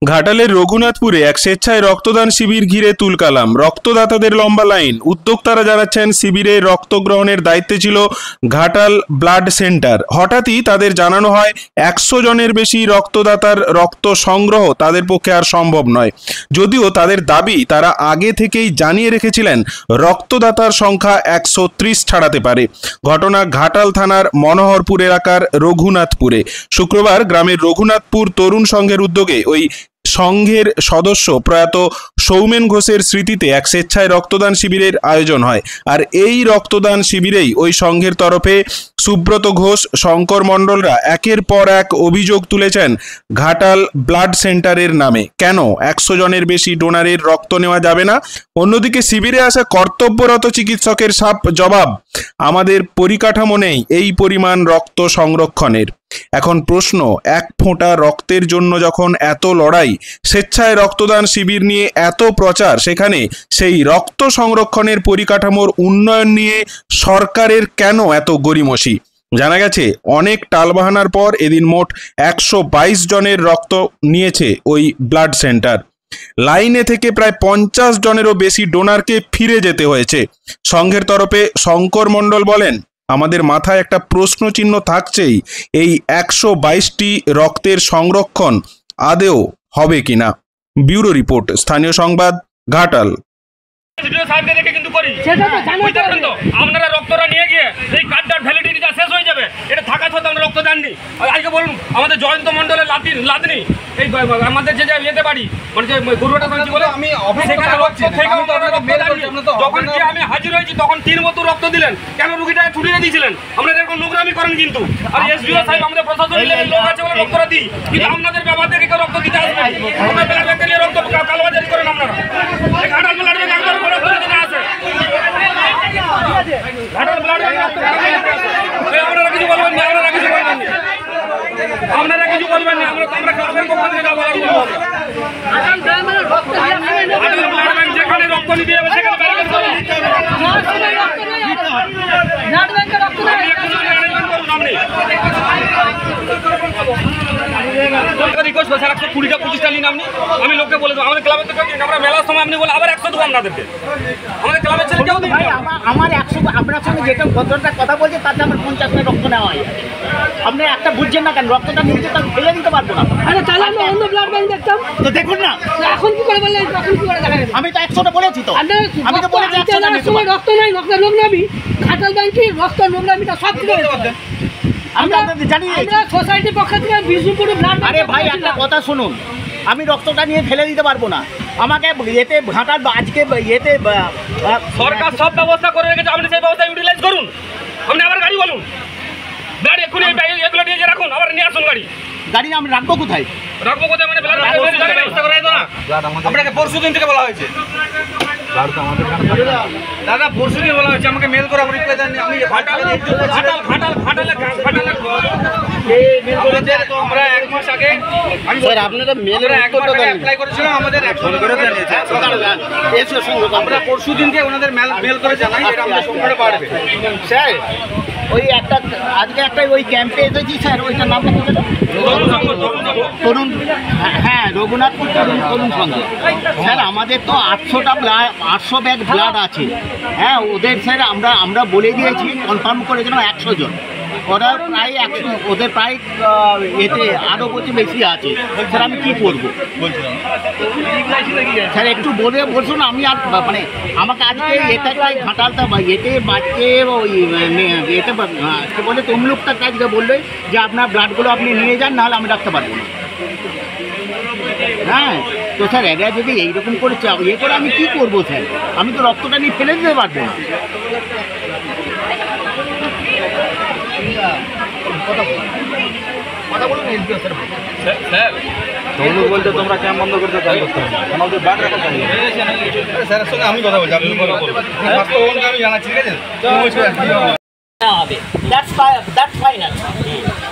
ঘাটালের রঘুনাথপুরে এক স্বেচ্ছায় রক্তদান শিবির ঘিরে তুলকালাম। রক্তদাতাদের লম্বা লাইন। উদ্যোক্তারা জানাচ্ছেন শিবিরে রক্ত গ্রহণের দায়িত্বে ছিল ঘাটাল ব্লাড সেন্টার। হঠাৎই তাদের জানানো হয় 100 জনের বেশি রক্তদাতার রক্ত সংগ্রহ তাদের পক্ষে আর সম্ভব নয়। যদিও তাদের দাবি তারা আগে থেকেই জানিয়ে রেখেছিলেন রক্তদাতার সংখ্যা 130 ছাড়াতে পারে। ঘটনা ঘাটাল থানার মনোহরপুর এলাকার রঘুনাথপুরে। শুক্রবার গ্রামের রঘুনাথপুর তরুণ সংঘের উদ্যোগে ওই সংঘের সদস্য প্রয়াত সৌমেন ঘোষের স্মৃতিতে এক স্বেচ্ছায় রক্তদান শিবিরের আয়োজন হয়। আর এই রক্তদান শিবিরেই ওই সংঘের তরফে সুব্রত ঘোষ, শঙ্কর মণ্ডলরা একের পর এক অভিযোগ তুলেছেন ঘাটাল ব্লাড সেন্টারের নামে। কেন 100 জনের বেশি ডোনারের রক্ত নেওয়া যাবে না? অন্যদিকে শিবিরে আসা কর্তব্যরত চিকিৎসকের সাপ জবাব, আমাদের পরিকাঠামো নেই এই পরিমাণ রক্ত সংরক্ষণের। এখন প্রশ্ন, এক ফোঁটা রক্তের জন্য যখন এত লড়াই, স্বেচ্ছায় রক্তদান শিবির নিয়ে এত প্রচার, সেখানে সেই রক্ত সংরক্ষণের পরিকাঠামোর উন্নয়ন নিয়ে সরকারের কেন এত গড়িমসি? জানা গেছে অনেক টালবাহানার পর এদিন মোট 122 জনের রক্ত নিয়েছে ওই ব্লাড সেন্টার। লাইনে থেকে প্রায় 50 জনেরও বেশি ডোনারকে ফিরে যেতে হয়েছে। সংঘের তরফে শঙ্কর মণ্ডল বলেন, আমাদের মাথায় একটা প্রশ্ন চিহ্ন থাকছেই, এই 122টি রক্তের সংরক্ষণ আদেও হবে কিনা। ব্যুরো রিপোর্ট, স্থানীয় সংবাদ, ঘাটাল। আপনারা রক্তটা নিয়ে গিয়ে এই কার্ডটার ভ্যালিডিটিটা শেষ হয়ে যাবে, এটা থাকা সত্ত্বেও আমরা রক্ত দেননি। আজকে বলুন আমাদের জয়ন্ত মণ্ডলের লাদনি এই আমাদের যে ইয়েতে বাড়ি, মানে যে গরুটা বলে আমি যখন যে আমি হাজির হয়েছি তখন 3 বোতল রক্ত দিলেন। কেন রুগীটাকে ছুটিয়ে দিয়েছিলেন? আমরা এরকম নোংরামি করেন কিন্তু। আর এসডিও সাহেব আমাদের প্রশাসন লোক আছে বলে রক্তটা দিই, কিন্তু আপনাদের ব্যবহার থেকে কেউ রক্ত দিতে আসবে। আমরা ব্লাড ব্যাংকে নিয়ে রক্ত কালোবাজারি করেন আপনারা। ঘাটাল ব্লাড ব্যাংক একবার করে আছে, ঘাটাল ব্লাড ব্যাংক আপনারা কিছু বলবেন না, আপনারা কিছু বলবেন না। আমরা ক্লাবের পক্ষ থেকে যাবো, ব্লাড ব্যাংক যেখানে রক্ত নিতে যাবে সেখানে ব্যারিকেড করুন। রিকোয়েস্ট করছি 120-25টা নিন আপনি। আমি লোককে বলে দেবো আমাদের ক্লাবের থেকে আমরা মেলার সময় আপনি বলে আবার 100 দেবো আপনাদেরকে। আমাদের ক্লাবের ছেলে কেউ দিন আমার 100 আপনার সঙ্গে যেটা ভদ্রতার কথা বলছে তাতে আমার 50 টাকা রক্ত নেওয়া হয়। আপনি একটা বুঝছেন না কেন? রক্তটা নিয়ে যেতে আমি ফেলে দিতে পারবো না। আরে তাহলে আমি অন্য ব্লাড ব্যাংক দেখতাম তো দেখুন না, এখন কি করে বললেন? এখন কি করে দেখাবেন? আমি তো 100টা বলেছি তো। আমি তো বলেছি 100টা সময় রক্ত নাই, রক্তের লোক নাবি ঘাটাল ব্যাংকে রক্ত নোংরামিটা সব ঠিক আছে। আমরা জানি আমরা সোসাইটির পক্ষ থেকে বিষ্ণুপুরে ব্লাড। আরে ভাই একটা কথা শুনুন, আমি রক্তটা নিয়ে ফেলে দিতে পারবো না। আমাকে এতে ঘাটার আজকে এতে সরকার সব ব্যবস্থা করে রেখেছে, আপনি সেই ব্যবস্থা ইউটিলাইজ করুন। আপনি আবার গাড়ি বলুন, গাড়ি এক্ষুনি এগুলো নিয়ে রাখুন, আবার নিয়ে আসুন গাড়ি। গাড়ি আমি রাখবো কোথায়? রাখবো কোথায় মানে ব্লাড ব্যবস্থা করা যেত না? আপনাকে পরশুদিন থেকে বলা হয়েছে। দাদা পরশুদিন বলা হয়েছে, আমাকে মেল করে রিপ্লাই দেননি। আমি আমরা 1 মাস আগে অ্যাপ্লাই করেছিলাম, আমাদের আমরা পরশুদিনকে ওনাদের মেল করে জানাই এটা আমাদের সংখ্যাটা বাড়বে। স্যার ওই একটা আজকে একটা ওই ক্যাম্পে এসেছি স্যার, ওইটার নামটা কি বলতো? তরুণ, হ্যাঁ রঘুনাথপুর তরুণ সংঘ। স্যার আমাদের তো 800 ব্যাগ ব্লাড আছে। হ্যাঁ ওদের স্যার আমরা বলে দিয়েছি, কনফার্ম করেছিলাম 100 জন। ওরা প্রায় 100, ওদের প্রায় এতে আরও বলছে বেশি আছে। স্যার আমি কী করবো স্যার? একটু বলুন। আমি আর মানে আমাকে আজকে এটাই ঘাটালটা এতে বাচ্চে ওই এতে কী বলে তমলুকটা আজকে বললো যে আপনার ব্লাডগুলো আপনি নিয়ে যান, নাহলে আমি রাখতে পারবো না। হ্যাঁ তো স্যার এরা যদি এইরকম করে করে আমি কী করবো স্যার? আমি তো রক্তটা নিয়ে ফেলে দিতে পারবো না। কথা বলুন স্যার। তমলুক বলতে তোমরা ক্যাম্প বন্ধ করতে চাই করতে হবে, আমাদের ব্লাড রাখা চাই। স্যারের সঙ্গে আমি কথা বলছি, আপনি কথা বলবেন। আমি জানাচ্ছি, ঠিক আছে?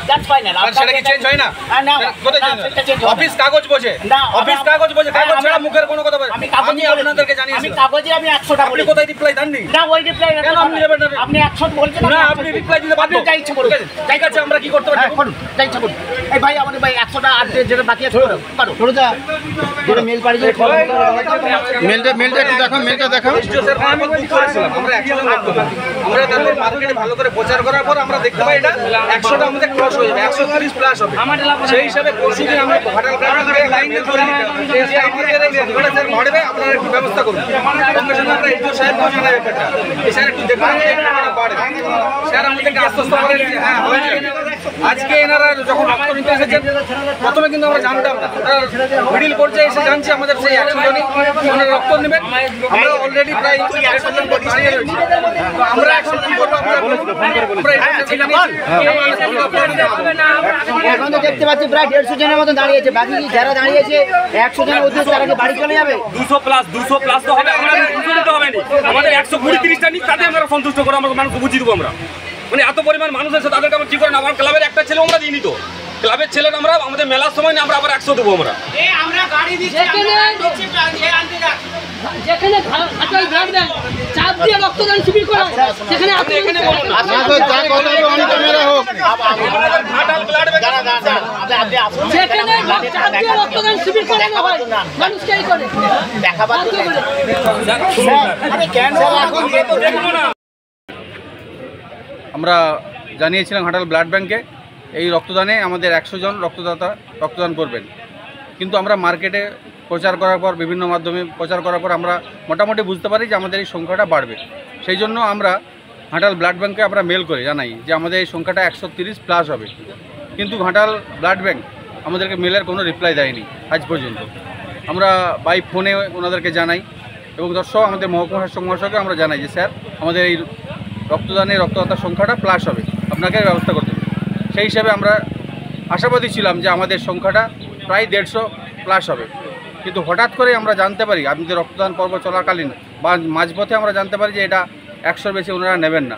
That's final. আর সেটা কি চেঞ্জ হয় না? না কোথায় চেঞ্জ হয়? অফিস কাগজ বোঝে, অফিস কাগজ বোঝে, কাগজ ছাড়া মুখের কোনো কথা বলে। আমি কাগজে আপনাদেরকে জানিয়েছি, আমি কাগজে আমি 100টা আপনি বলি। কোথায় রিপ্লাই দেননি? না ওই রিপ্লাই কেন আপনি দেবেন না? আপনি 100 বলছেন না, আপনি রিপ্লাই দিতে বাধ্য। যা ইচ্ছা করুন। ঠিক আছে, আমরা কি করতে পারি? হ্যাঁ করুন, যা ইচ্ছা করুন। এই ভাই আমাদের ভাই 100টা আর যেটা বাকি আছে করো করো যা যেটা মেল পাড়ি যে মেলটা একটু দেখো, মেলটা দেখো। আমি বুক করেছিলাম, আমরা 100 জন রাখতে পারি। আমরা তারপর মার্কেটে ভালো করে প্রচার করার পর আমরা দেখতে পাই এটা 100টা আমাদের ক্রস হয়ে যাবে, 130 প্লাস হবে। সেই হিসাবে পরশুদিন আমরা ঘাটাল গ্রামে লাইনে ধরে যে আমাদের এই সংখ্যাটা স্যার বাড়বে, আপনারা একটু ব্যবস্থা করুন। সঙ্গে সঙ্গে আমরা এইচও সাহেবকেও জানাই ব্যাপারটা, স্যার একটু দেখুন এটা বাড়বে। স্যার আমাদেরকে আশ্বস্ত করেন যে হ্যাঁ হয়ে যাবে। আজকে এনারা যখন রক্ত নিতে এসেছেন, প্রথমে কিন্তু আমরা জানতাম না, মিডিল পর্যায়ে এসে জানছি আমাদের সেই 100 জনই ওনারা রক্ত নেবেন। আমরা অলরেডি প্রায় 150 জন দাঁড়িয়ে রয়েছি। তো আমরা এখন কি করবো? এখন তো দেখতে পাচ্ছি প্রায় 150 জনের মতো দাঁড়িয়েছে, বাকি যারা দাঁড়িয়েছে 100 জনের উদ্দেশ্যে তারা কি বাড়ি চলে যাবে? 200 প্লাস তো হবে, আমাদের 200 দিতে হবে না, আমাদের 120-30টা নিক, তাতে আমরা সন্তুষ্ট করে আমরা মানুষকে বুঝিয়ে দেবো। আমরা মানে এত পরিমাণ মানুষ আছে, তাদেরকে আমরা কি করেন, আমার ক্লাবের একটা ছেলে আমরা দিইনি, তো ক্লাবের ছেলে আমরা আমাদের মেলার সময় না আমরা আবার 100 দেবো। আমরা যেখানে ঘাটাল ব্লাড ব্যাংক চাপ দিয়ে রক্তদান শিবির করা হয়, সেখানে আপনি এখানে বলুন না। ঘাটাল ব্লাড ব্যাংক যেখানে চাপ দিয়ে রক্তদান শিবির করানো হয়, মানুষকে এই করে দেখাবার বাধ্য করে। আরে কেন এখন দেখবো না। আমরা জানিয়েছিলাম ঘাটাল ব্লাড ব্যাংকে এই রক্তদানে আমাদের 100 জন রক্তদাতা রক্তদান করবেন, কিন্তু আমরা মার্কেটে প্রচার করার পর, বিভিন্ন মাধ্যমে প্রচার করার পর আমরা মোটামুটি বুঝতে পারি যে আমাদের এই সংখ্যাটা বাড়বে। সেই জন্য আমরা ঘাটাল ব্লাড ব্যাংকে আমরা মেল করে জানাই যে আমাদের এই সংখ্যাটা 130 প্লাস হবে, কিন্তু ঘাটাল ব্লাড ব্যাংক আমাদেরকে মেলের কোনো রিপ্লাই দেয়নি আজ পর্যন্ত। আমরা বাই ফোনে ওনাদেরকে জানাই এবং দর্শক আমাদের মহকুমা শাসক মহাশয়কে আমরা জানাই যে স্যার আমাদের এই রক্তদাতার সংখ্যাটা প্লাস হবে, আপনাকে ব্যবস্থা করতে হবে। সেই হিসাবে আমরা আশাবাদী ছিলাম যে আমাদের সংখ্যাটা প্রায় 150 প্লাস হবে, কিন্তু হঠাৎ করে আমরা জানতে পারি আমাদের রক্তদান পর্ব চলাকালীন বা মাঝপথে আমরা জানতে পারি যে এটা 100-র বেশি ওনারা নেবেন না।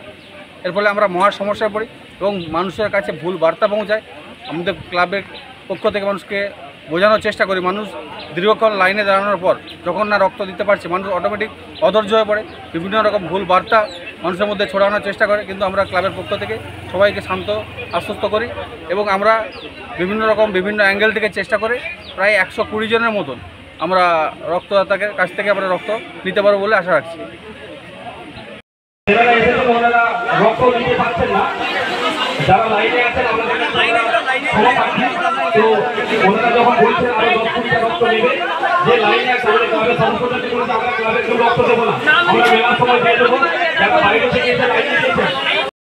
এর ফলে আমরা মহা সমস্যায় পড়ি এবং মানুষের কাছে ভুল বার্তা পৌঁছায়। আমাদের ক্লাবের পক্ষ থেকে মানুষকে বোঝানোর চেষ্টা করি, মানুষ দীর্ঘক্ষণ লাইনে দাঁড়ানোর পর যখন না রক্ত দিতে পারছে, মানুষ অটোমেটিক অধৈর্য হয়ে পড়ে, বিভিন্ন রকম ভুল বার্তা মানুষের মধ্যে ছড়ানোর চেষ্টা করে। কিন্তু আমরা ক্লাবের পক্ষ থেকে সবাইকে শান্ত আশ্বস্ত করি এবং আমরা বিভিন্ন অ্যাঙ্গেল থেকে চেষ্টা করে প্রায় 120 জনের মতন আমরা রক্তদাতাকে কাছ থেকে আমরা রক্ত নিতে পারবো বলে আশা রাখছি। রক্ত দিতে পারছেন না, যারা লাইনে আছেন তো ওনারা যখন বলছেন আরো 10-20টা রক্ত নেবে, যে লাইনে আছে আমাদের ক্লাবের সংশোধন করে আমরা ক্লাবের কেউ রক্ত দেবো না, আমরা মেলার সময় দিয়ে দেবো। যারা বাইরে থেকে এসে লাইনে দিয়েছেন